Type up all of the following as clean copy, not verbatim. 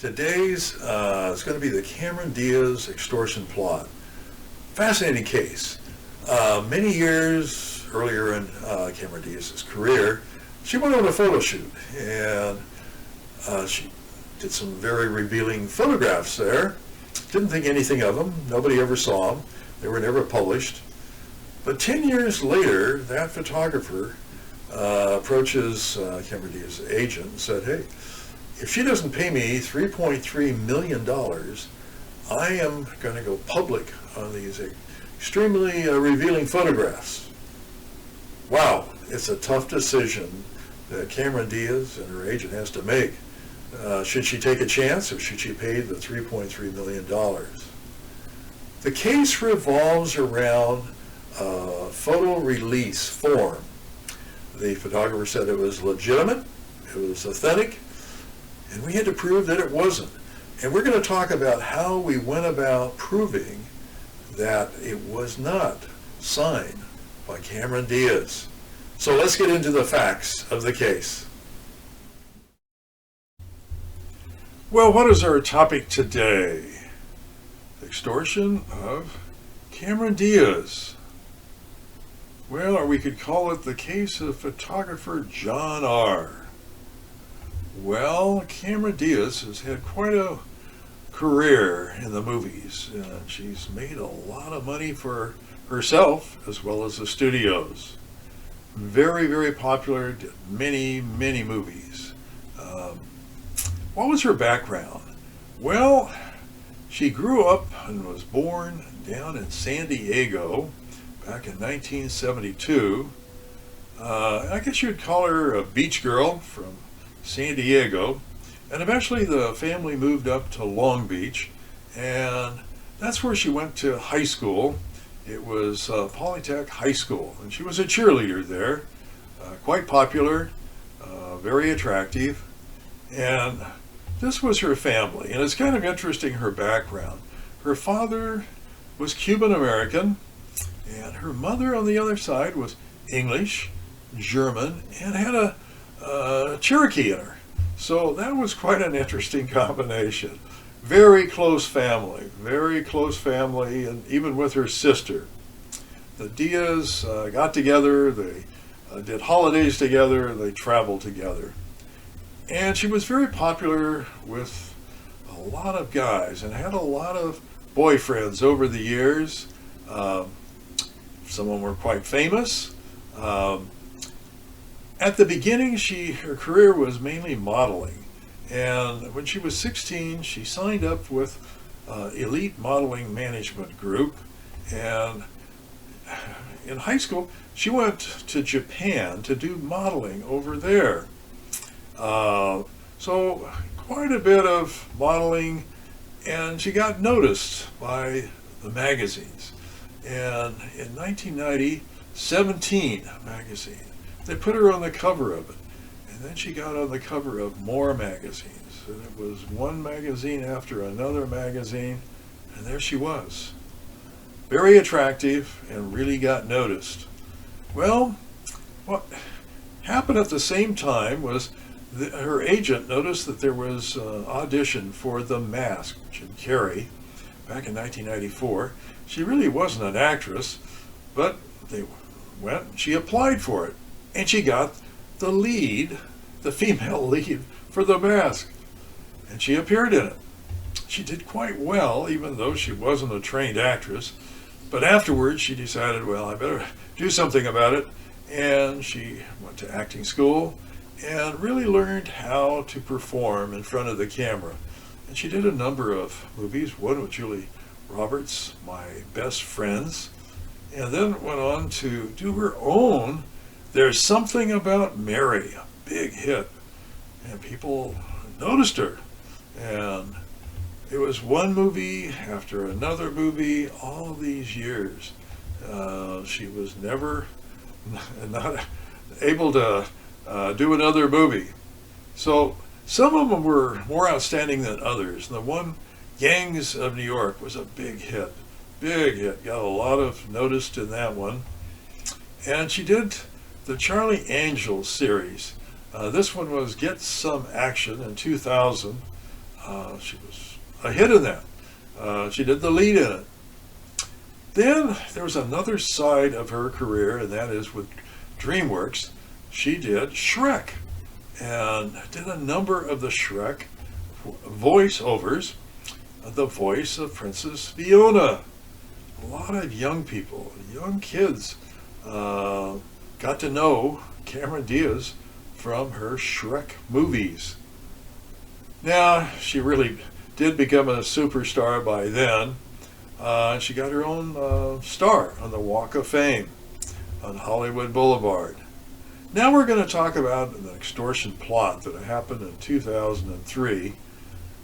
Today's is going to be the Cameron Diaz extortion plot. Fascinating case. Many years earlier in Cameron Diaz's career, she went on a photo shoot, and she did some very revealing photographs there. Didn't think anything of them. Nobody ever saw them. They were never published. But 10 years later, that photographer approaches Cameron Diaz's agent and said, hey, if she doesn't pay me $3.3 million, I am going to go public on these extremely revealing photographs. Wow, it's a tough decision that Cameron Diaz and her agent has to make. Should she take a chance, or should she pay the $3.3 million? The case revolves around a photo release form. The photographer said it was legitimate, it was authentic, and we had to prove that it wasn't. And we're going to talk about how we went about proving that it was not signed by Cameron Diaz. So let's get into the facts of the case. Well, what is our topic today? Extortion of Cameron Diaz. Well, or we could call it the case of photographer John R. Well, Cameron Diaz has had quite a career in the movies, and she's made a lot of money for herself as well as the studios. Very, very popular, did many, many movies. What was her background? Well, she grew up and was born down in San Diego back in 1972. I guess you'd call her a beach girl from San Diego, and eventually the family moved up to Long Beach, and that's where she went to high school. It was Polytech High School, and she was a cheerleader there, quite popular, very attractive, and this was her family. And it's kind of interesting, her background. Her father was Cuban American, and her mother on the other side was English, German, and had a Cherokee in her. So that was quite an interesting combination. Very close family, and even with her sister. The Diaz got together, they did holidays together, they traveled together. And she was very popular with a lot of guys and had a lot of boyfriends over the years. Some of them were quite famous. At the beginning, her career was mainly modeling. And when she was 16, she signed up with Elite Modeling Management Group. And in high school, she went to Japan to do modeling over there. So quite a bit of modeling, and she got noticed by the magazines. And in 1990, 17 magazine, they put her on the cover of it. And then she got on the cover of more magazines. And it was one magazine after another magazine, and there she was. Very attractive and really got noticed. Well, what happened at the same time was her agent noticed that there was an audition for The Mask, Jim Carrey, back in 1994. She really wasn't an actress, but they went, she applied for it, and she got the lead, the female lead for The Mask, and she appeared in it. She did quite well, even though she wasn't a trained actress, but afterwards she decided, well, I better do something about it, and she went to acting school and really learned how to perform in front of the camera. And she did a number of movies, one with Julie Roberts, My Best Friends, and then went on to do her own There's Something About Mary, a big hit, and people noticed her. And it was one movie after another movie all these years. She was never not able to do another movie. So some of them were more outstanding than others. The one, Gangs of New York, was a big hit. Got a lot of notice in that one. And she did the Charlie Angel series. This one was Get Some Action in 2000. She was a hit in that. She did the lead in it. Then there was another side of her career, and that is with DreamWorks. She did Shrek and did a number of the Shrek voiceovers, the voice of Princess Fiona. A lot of young people, young kids, got to know Cameron Diaz from her Shrek movies. Now, she really did become a superstar by then. She got her own star on the Walk of Fame on Hollywood Boulevard. Now we're going to talk about an extortion plot that happened in 2003.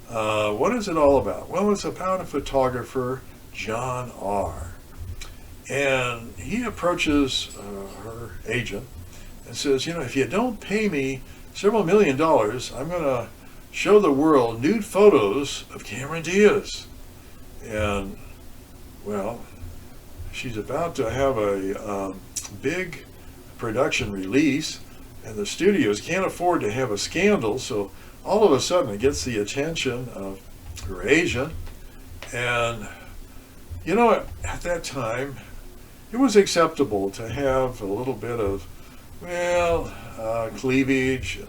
What is it all about? Well, it's about a photographer, John R. And he approaches her agent and says, you know, if you don't pay me several $1 million, I'm going to show the world nude photos of Cameron Diaz. And, well, she's about to have a big production release, and the studios can't afford to have a scandal, so all of a sudden it gets the attention of her agent. And, you know, at that time, it was acceptable to have a little bit of, well, cleavage, and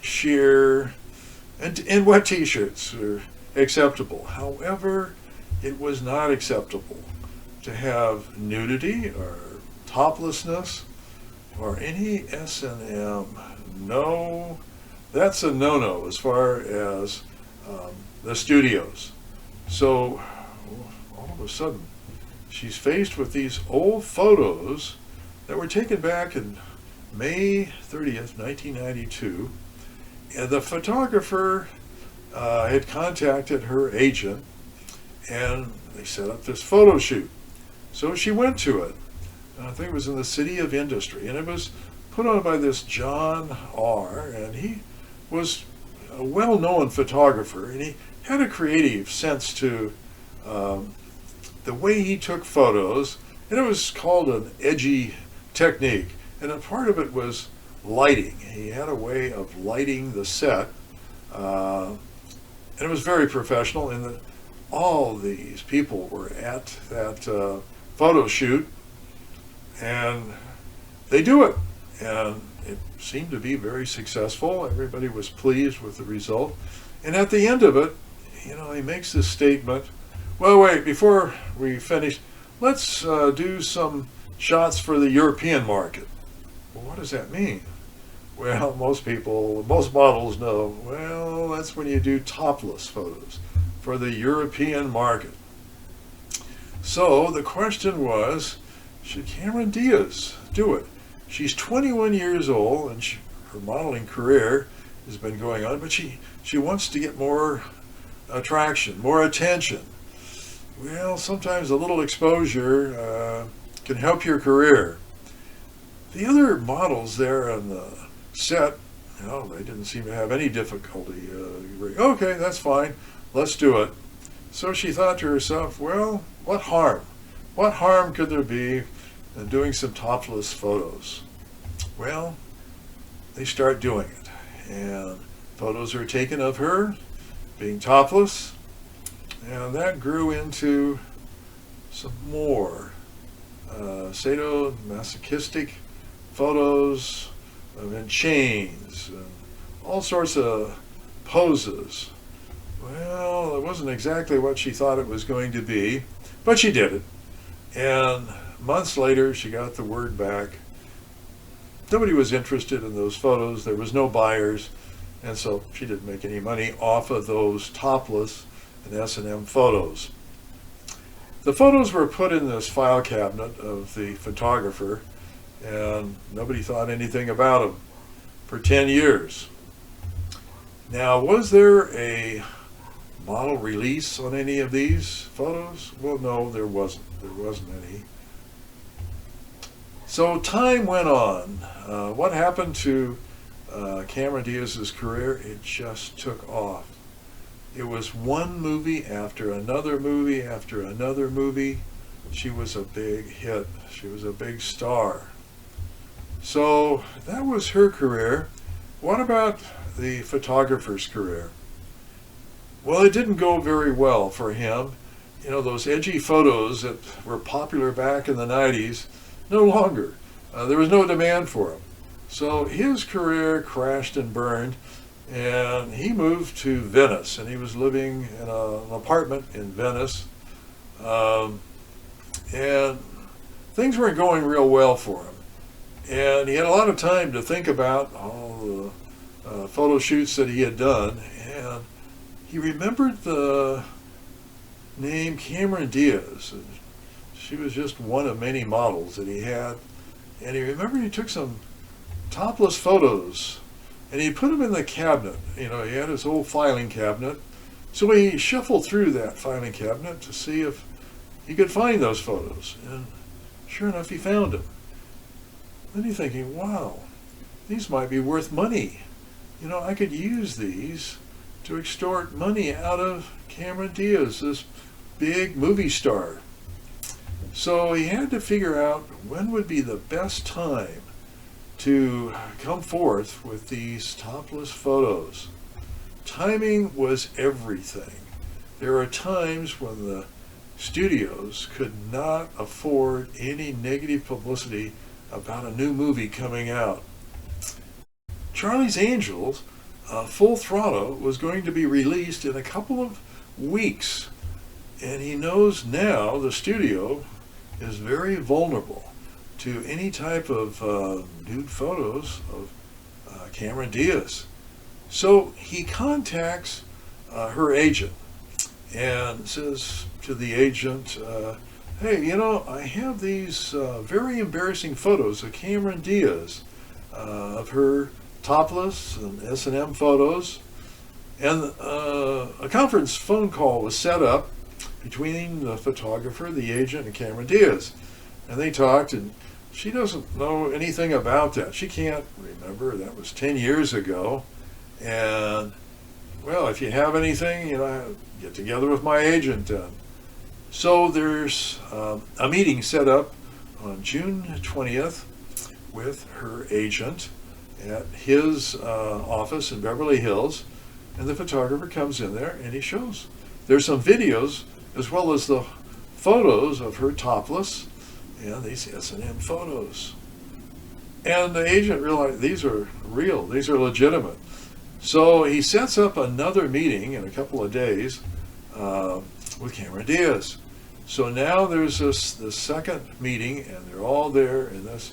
sheer, and wet t-shirts are acceptable. However, it was not acceptable to have nudity or toplessness or any S&M. No, that's a no-no as far as the studios. So all of a sudden, she's faced with these old photos that were taken back in May 30th, 1992. And the photographer had contacted her agent, and they set up this photo shoot. So she went to it. I think it was in the City of Industry, and it was put on by this John R., and he was a well-known photographer, and he had a creative sense to the way he took photos, and it was called an edgy technique, and a part of it was lighting. He had a way of lighting the set, and it was very professional, and all these people were at that photo shoot, and they do it, and it seemed to be very successful. Everybody was pleased with the result, and at the end of it, you know, he makes this statement, well, wait, before we finish, let's do some shots for the European market. Well, what does that mean? Well, most models know, well, that's when you do topless photos for the European market. So the question was, should Cameron Diaz do it? She's 21 years old, and her modeling career has been going on, but she wants to get more attraction, more attention. Well, sometimes a little exposure can help your career. The other models there on the set, you know, they didn't seem to have any difficulty. Okay, that's fine, let's do it. So she thought to herself, well, what harm? What harm could there be in doing some topless photos? Well, they start doing it, and photos are taken of her being topless, and that grew into some more sadomasochistic photos of in chains and all sorts of poses. Well, it wasn't exactly what she thought it was going to be, but she did it. And months later, she got the word back. Nobody was interested in those photos. There was no buyers. And so she didn't make any money off of those topless and S&M photos. The photos were put in this file cabinet of the photographer, and nobody thought anything about them for 10 years. Now, was there a model release on any of these photos? Well, no, there wasn't. There wasn't any. So time went on. What happened to Cameron Diaz's career? It just took off. It was one movie after another movie after another movie. She was a big hit. She was a big star. So that was her career. What about the photographer's career? Well, it didn't go very well for him. You know, those edgy photos that were popular back in the 90s, no longer. There was no demand for them. So his career crashed and burned, and he moved to Venice, and he was living in an apartment in Venice. And things weren't going real well for him. And he had a lot of time to think about all the photo shoots that he had done, and he remembered the name Cameron Diaz. She was just one of many models that he had. And he remembered he took some topless photos and he put them in the cabinet. You know, he had his old filing cabinet. So he shuffled through that filing cabinet to see if he could find those photos. And sure enough, he found them. Then he's thinking, wow, these might be worth money. You know, I could use these to extort money out of Cameron Diaz, this big movie star. So he had to figure out when would be the best time to come forth with these topless photos. Timing was everything. There are times when the studios could not afford any negative publicity about a new movie coming out. Charlie's Angels, Full Throttle, was going to be released in a couple of weeks, and he knows now the studio is very vulnerable to any type of nude photos of Cameron Diaz. So he contacts her agent and says to the agent, hey, you know, I have these very embarrassing photos of Cameron Diaz, of her topless and S&M photos. And a conference phone call was set up between the photographer, the agent, and Cameron Diaz. And they talked, and she doesn't know anything about that. She can't remember. That was 10 years ago. And, well, if you have anything, you know, get together with my agent. So there's a meeting set up on June 20th with her agent at his office in Beverly Hills. And the photographer comes in there and he shows. There's some videos as well as the photos of her topless and these S&M photos. And the agent realized these are real, these are legitimate. So he sets up another meeting in a couple of days with Cameron Diaz. So now there's this second meeting, and they're all there in this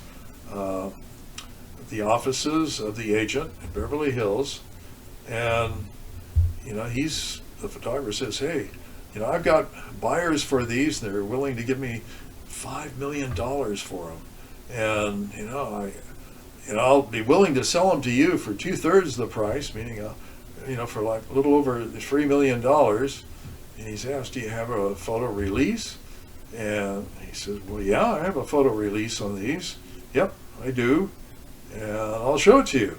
the offices of the agent in Beverly Hills. And you know, the photographer says, hey, you know, I've got buyers for these. They're willing to give me $5 million for them. And, you know, I'll be willing to sell them to you for 2/3 the price, meaning, you know, for like a little over $3 million. And he's asked, do you have a photo release? And he says, well, yeah, I have a photo release on these. Yep, I do. And I'll show it to you.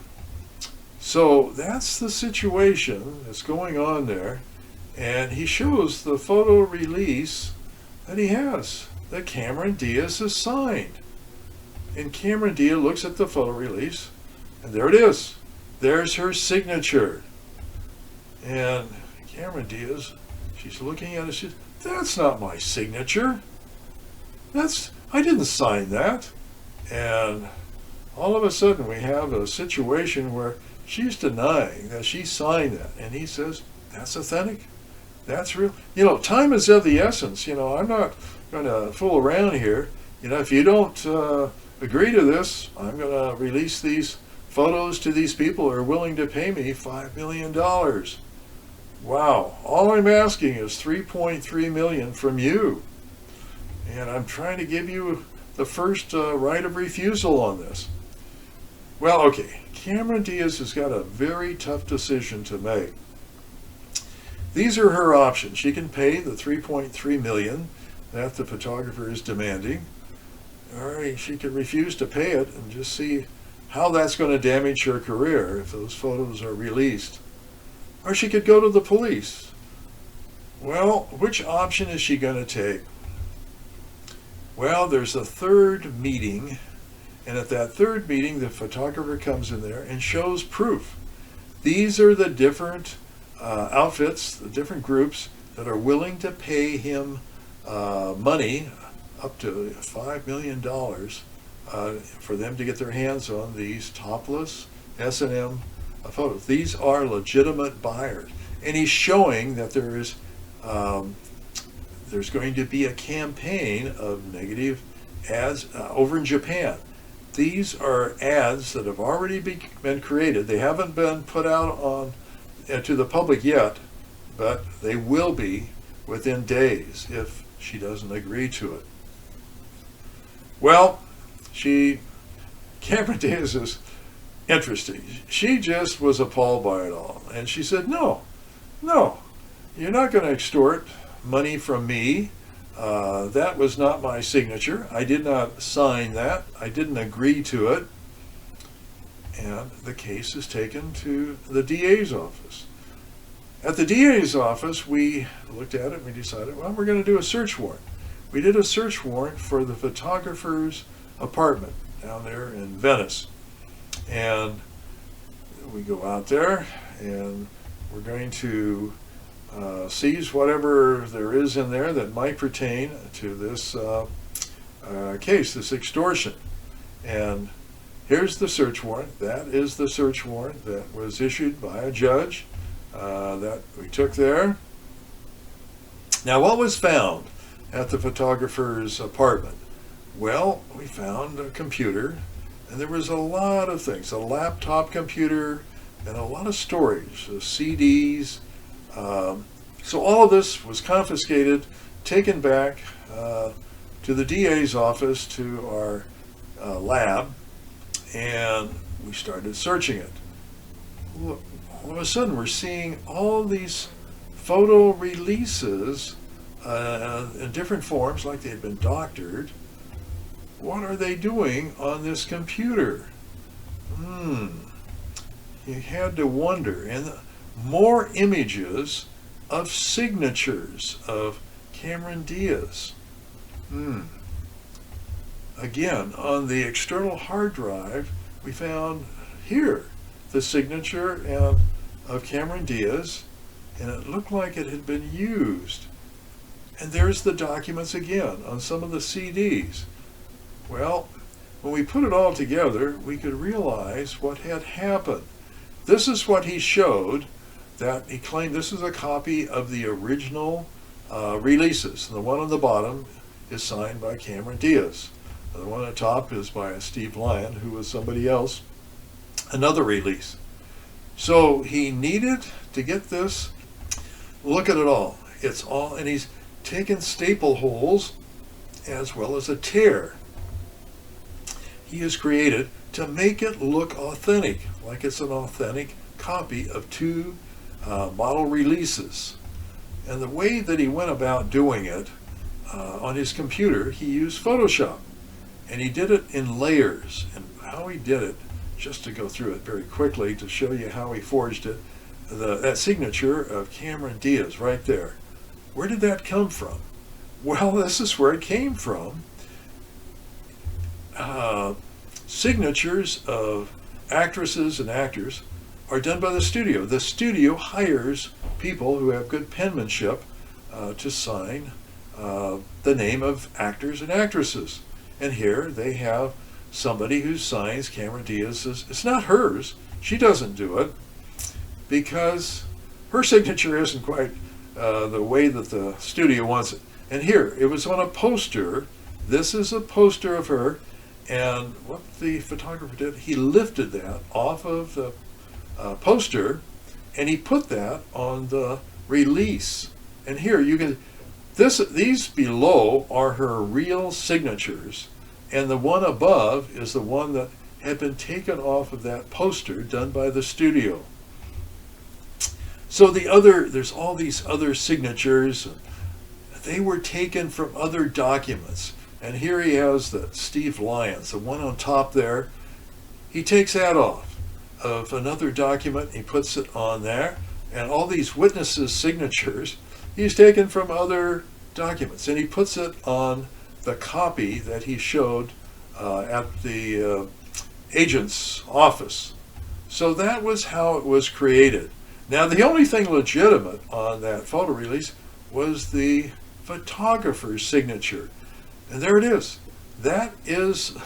So that's the situation that's going on there. And he shows the photo release that he has, that Cameron Diaz has signed. And Cameron Diaz looks at the photo release, and there it is. There's her signature. And Cameron Diaz, she's looking at it, she says, that's not my signature. I didn't sign that. And all of a sudden we have a situation where she's denying that she signed that. And he says, that's authentic. That's real. You know, time is of the essence. You know, I'm not going to fool around here. You know, if you don't agree to this, I'm going to release these photos to these people who are willing to pay me $5 million. Wow. All I'm asking is $3.3 million from you. And I'm trying to give you the first right of refusal on this. Well, okay. Cameron Diaz has got a very tough decision to make. These are her options. She can pay the $3.3 million that the photographer is demanding, or she could refuse to pay it and just see how that's going to damage her career if those photos are released. Or she could go to the police. Well, which option is she going to take? Well, there's a third meeting, and at that third meeting, the photographer comes in there and shows proof. These are the different outfits, the different groups that are willing to pay him money up to $5 million for them to get their hands on these topless S&M photos. These are legitimate buyers. And he's showing that there's going to be a campaign of negative ads over in Japan. These are ads that have already been created. They haven't been put out on to the public yet, but they will be within days if she doesn't agree to it. Well, Cameron Diaz is interesting. She just was appalled by it all. And she said, no, you're not going to extort money from me. That was not my signature. I did not sign that. I didn't agree to it. And the case is taken to the DA's office. At the DA's office, we looked at it and we decided, well, we're going to do a search warrant. We did a search warrant for the photographer's apartment down there in Venice. And we go out there and we're going to seize whatever there is in there that might pertain to this case, this extortion. And here's the search warrant. That is the search warrant that was issued by a judge that we took there. Now, what was found at the photographer's apartment? Well, we found a computer, and there was a lot of things, a laptop computer, and a lot of storage, CDs. So all of this was confiscated, taken back to the DA's office, to our lab, and we started searching it. Look, all of a sudden we're seeing all these photo releases in different forms, like they had been doctored. What are they doing on this computer? You had to wonder. And more images of signatures of Cameron Diaz. Again, on the external hard drive, we found here the signature of Cameron Diaz, and it looked like it had been used. And there's the documents again on some of the CDs. Well, when we put it all together, we could realize what had happened. This is what he showed, that he claimed this is a copy of the original releases. The one on the bottom is signed by Cameron Diaz. The one on the top is by Steve Lyon, who was somebody else, another release. So he needed to get this. Look at it all. It's all, and he's taken staple holes as well as a tear. He has created to make it look authentic, like it's an authentic copy of two model releases. And the way that he went about doing it on his computer, he used Photoshop, and he did it in layers. And how he did it, just to go through it very quickly to show you how he forged it, that signature of Cameron Diaz right there. Where did that come from? Well, this is where it came from. Signatures of actresses and actors are done by the studio. The studio hires people who have good penmanship to sign the name of actors and actresses. And here they have somebody who signs Cameron Diaz's. It's not hers. She doesn't do it because her signature isn't quite the way that the studio wants it. And here, it was on a poster. This is a poster of her. And what the photographer did, he lifted that off of the poster, and he put that on the release. And here you can, these below are her real signatures, and the one above is the one that had been taken off of that poster done by the studio. So there's all these other signatures. They were taken from other documents. And here he has the Steve Lyons, the one on top there. He takes that off of another document. He puts it on there. And all these witnesses' signatures, he's taken from other documents. And he puts it on the copy that he showed at the agent's office. So that was how it was created. Now, the only thing legitimate on that photo release was the photographer's signature. And there it is. That is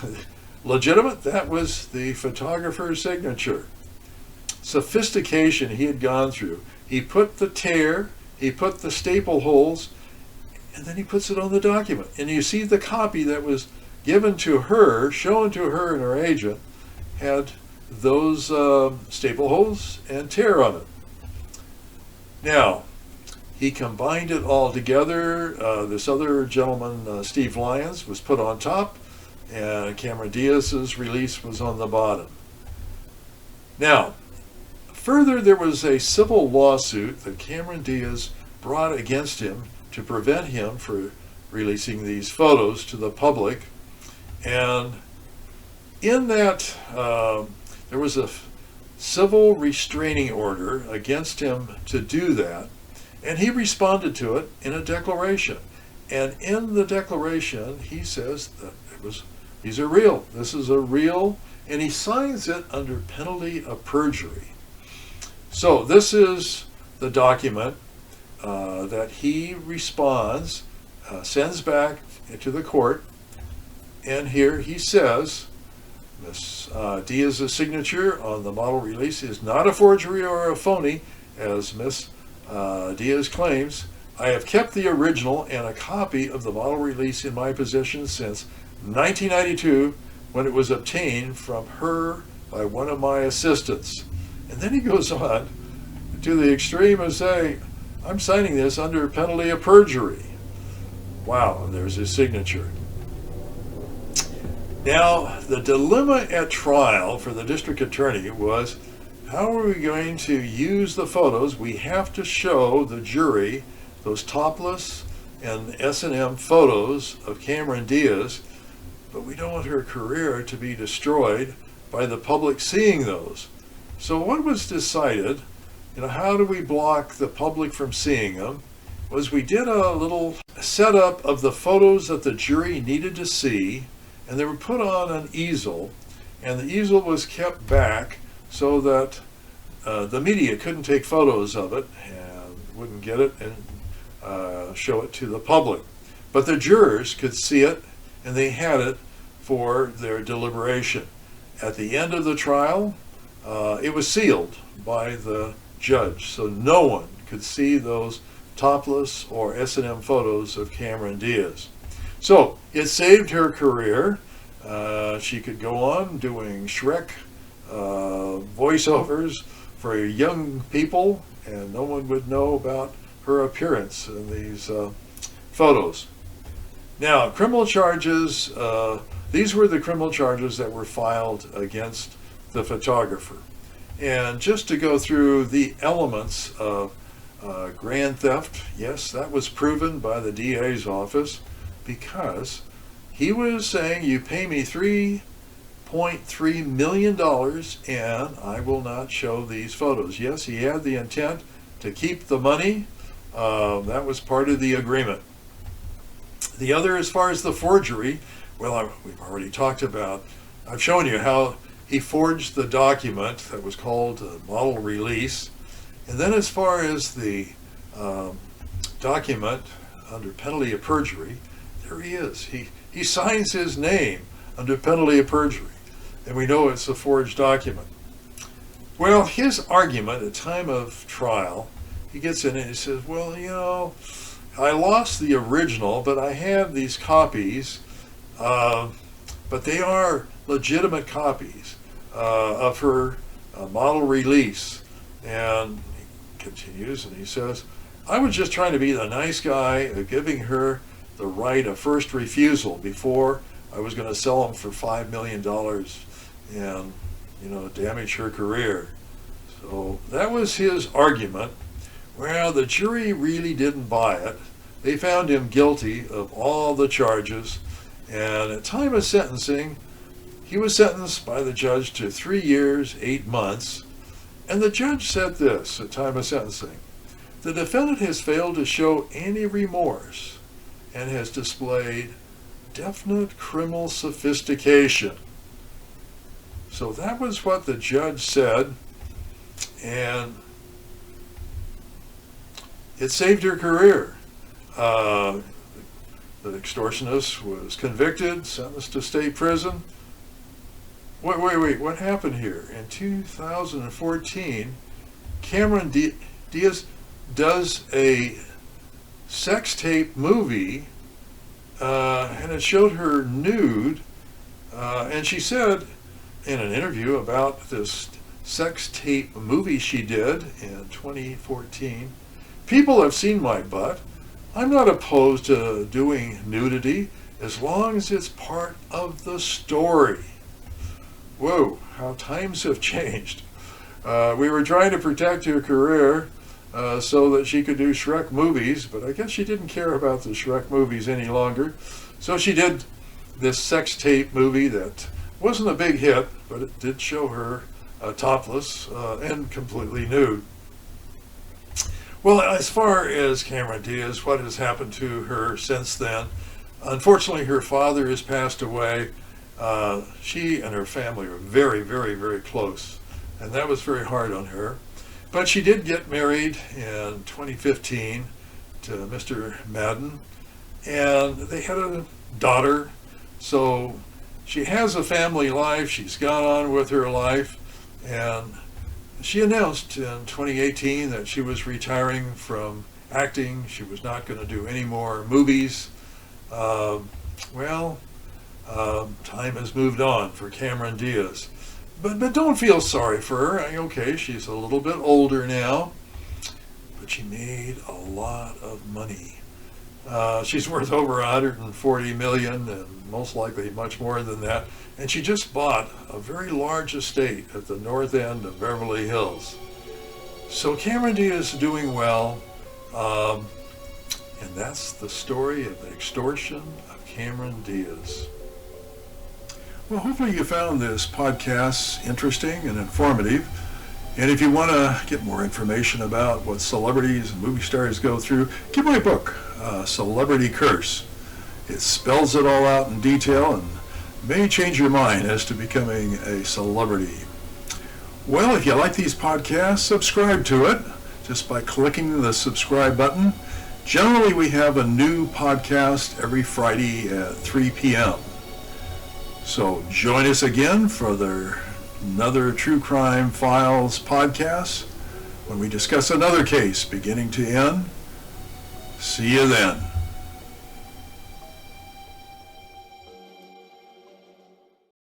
legitimate. That was the photographer's signature. Sophistication he had gone through. He put the tear, he put the staple holes, and then he puts it on the document. And you see the copy that was given to her, shown to her and her agent, had those staple holes and tear on it. Now, he combined it all together. This other gentleman, Steve Lyons, was put on top, and Cameron Diaz's release was on the bottom. Now, further, there was a civil lawsuit that Cameron Diaz brought against him to prevent him from releasing these photos to the public. And in that, there was a civil restraining order against him to do that. And he responded to it in a declaration. And in the declaration, he says that these are real. This is a real, and he signs it under penalty of perjury. So this is the document that he responds, sends back to the court. And here he says, Ms. Diaz's signature on the model release is not a forgery or a phony, as Ms. Diaz claims. I have kept the original and a copy of the model release in my possession since 1992, when it was obtained from her by one of my assistants. And then he goes on to the extreme of saying, I'm signing this under penalty of perjury. Wow, and there's his signature. Now, the dilemma at trial for the district attorney was, how are we going to use the photos? We have to show the jury those topless and S&M photos of Cameron Diaz, but we don't want her career to be destroyed by the public seeing those. So what was decided, how do we block the public from seeing them, was we did a little setup of the photos that the jury needed to see, and they were put on an easel, and the easel was kept back so that the media couldn't take photos of it and wouldn't get it and show it to the public. But the jurors could see it, and they had it for their deliberation. At the end of the trial, it was sealed by the judge, so no one could see those topless or S&M photos of Cameron Diaz. So it saved her career. She could go on doing Shrek voiceovers for young people, and no one would know about her appearance in these photos. Now, criminal charges, these were the criminal charges that were filed against the photographer. And just to go through the elements of grand theft, yes, that was proven by the DA's office, because he was saying, you pay me $3.3 million and I will not show these photos. Yes, he had the intent to keep the money. That was part of the agreement. The other, as far as the forgery, well, we've already talked about, I've shown you how he forged the document that was called a model release. And then as far as the document under penalty of perjury, there he is. He signs his name under penalty of perjury, and we know it's a forged document. Well, his argument at time of trial, he gets in and he says, well, I lost the original, but I have these copies, but they are legitimate copies of her model release. And he continues and he says, I was just trying to be the nice guy, giving her the right of first refusal before I was going to sell them for $5 million and, damage her career. So that was his argument. Well, the jury really didn't buy it. They found him guilty of all the charges, and at time of sentencing, he was sentenced by the judge to 3 years, 8 months, and the judge said this at time of sentencing: the defendant has failed to show any remorse and has displayed definite criminal sophistication. So that was what the judge said, and it saved her career. The extortionist was convicted, sentenced to state prison. Wait, what happened here? In 2014, Cameron Diaz does a sex tape movie, and it showed her nude, and she said in an interview about this sex tape movie she did in 2014, "People have seen my butt. I'm not opposed to doing nudity as long as it's part of the story." Whoa, how times have changed. We were trying to protect her career so that she could do Shrek movies, but I guess she didn't care about the Shrek movies any longer. So she did this sex tape movie that wasn't a big hit, but it did show her topless and completely nude. Well, as far as Cameron Diaz, what has happened to her since then? Unfortunately, her father has passed away. She and her family were very, very, very close, and that was very hard on her. But she did get married in 2015 to Mr. Madden, and they had a daughter. So she has a family life. She's gone on with her life, and she announced in 2018 that she was retiring from acting. She was not going to do any more movies. Time has moved on for Cameron Diaz. But don't feel sorry for her. Okay, she's a little bit older now, but she made a lot of money. She's worth over $140 million, and most likely much more than that. And she just bought a very large estate at the north end of Beverly Hills. So Cameron Diaz is doing well, and that's the story of the extortion of Cameron Diaz. Well, hopefully you found this podcast interesting and informative. And if you want to get more information about what celebrities and movie stars go through, get my book, Celebrity Curse. It spells it all out in detail and may change your mind as to becoming a celebrity. Well, if you like these podcasts, subscribe to it just by clicking the subscribe button. Generally, we have a new podcast every Friday at 3 p.m. So join us again for another True Crime Files podcast when we discuss another case beginning to end. See you then.